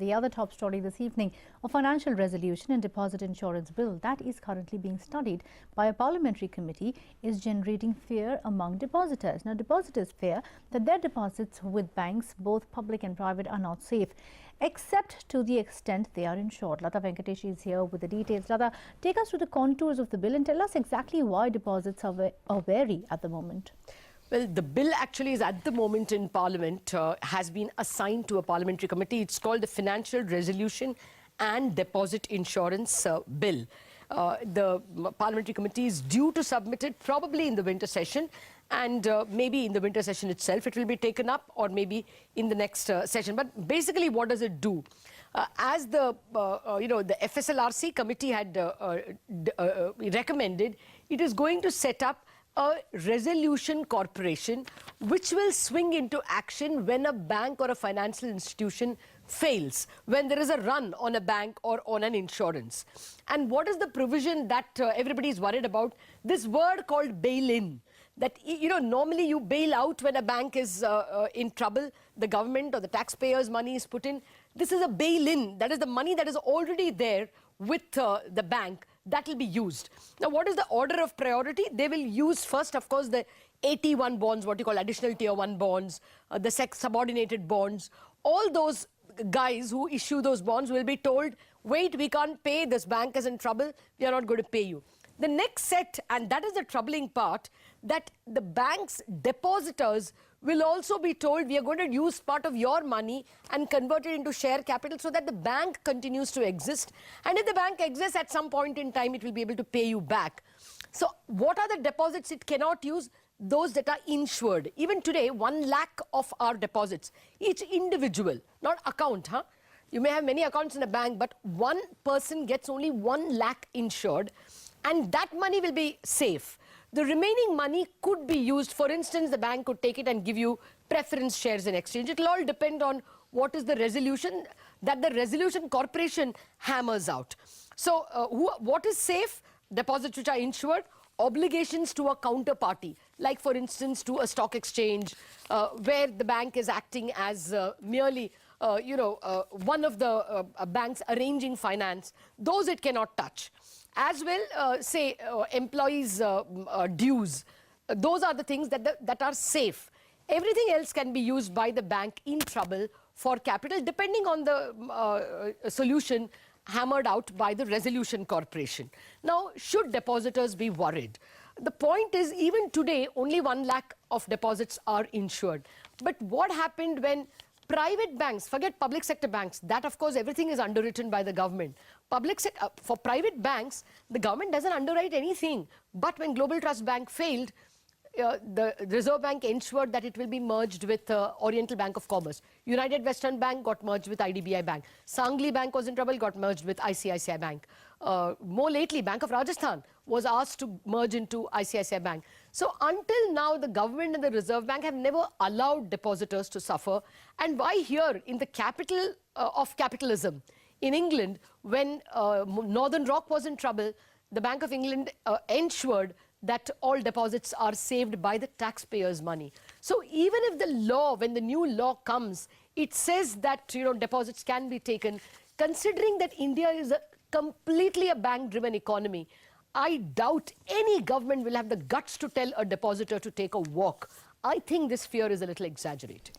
The other top story this evening, a financial resolution and deposit insurance bill that is currently being studied by a parliamentary committee is generating fear among depositors. Now, depositors fear that their deposits with banks, both public and private, are not safe, except to the extent they are insured. Latha Venkatesh is here with the details. Latha, take us through the contours of the bill and tell us exactly why deposits are wary at the moment. Well, the bill actually is at the moment in Parliament, has been assigned to a parliamentary committee. It's called the Financial Resolution and Deposit Insurance Bill. The parliamentary committee is due to submit it probably in the winter session, and maybe in the winter session itself it will be taken up, or maybe in the next session. But basically, what does it do? As the the FSLRC committee had recommended, it is going to set up a resolution corporation which will swing into action when a bank or a financial institution fails, when there is a run on a bank or on an insurance. And what is the provision that everybody is worried about? This word called bail-in. That, normally you bail out when a bank is in trouble, the government or the taxpayers' money is put in. This is a bail-in. That is the money that is already there with the bank that will be used. Now, what is the order of priority? They will use first, of course, the AT1 bonds, what you call additional tier 1 bonds, the subordinated bonds. All those guys who issue those bonds will be told, wait, we can't pay, this bank is in trouble, we are not going to pay you. The next set, and that is the troubling part, that the bank's depositors will also be told, we are going to use part of your money and convert it into share capital so that the bank continues to exist. And if the bank exists at some point in time, it will be able to pay you back. So what are the deposits it cannot use? Those that are insured. Even today, 1 lakh of our deposits, each individual, not account, You may have many accounts in a bank, but one person gets only 1 lakh insured, and that money will be safe. The remaining money could be used. For instance, the bank could take it and give you preference shares in exchange. It will all depend on what is the resolution that the resolution corporation hammers out. So what is safe? Deposits which are insured, obligations to a counterparty, like for instance to a stock exchange, where the bank is acting as merely one of the banks arranging finance. Those it cannot touch. As well, say, employees' dues. Those are the things that are safe. Everything else can be used by the bank in trouble for capital, depending on the solution hammered out by the resolution corporation. Now, should depositors be worried? The point is, even today, only 1 lakh of deposits are insured. But what happened when private banks, forget public sector banks, that of course everything is underwritten by the government. For private banks, the government doesn't underwrite anything. But when Global Trust Bank failed, the Reserve Bank ensured that it will be merged with Oriental Bank of Commerce. United Western Bank got merged with IDBI Bank. Sangli Bank was in trouble, got merged with ICICI Bank. More lately, Bank of Rajasthan was asked to merge into ICICI Bank. So until now, the government and the Reserve Bank have never allowed depositors to suffer. And why here, in the capital of capitalism, in England, when Northern Rock was in trouble, the Bank of England ensured that all deposits are saved by the taxpayers' money. So even if the law, when the new law comes, it says that deposits can be taken, considering that India is completely a bank-driven economy, I doubt any government will have the guts to tell a depositor to take a walk. I think this fear is a little exaggerated.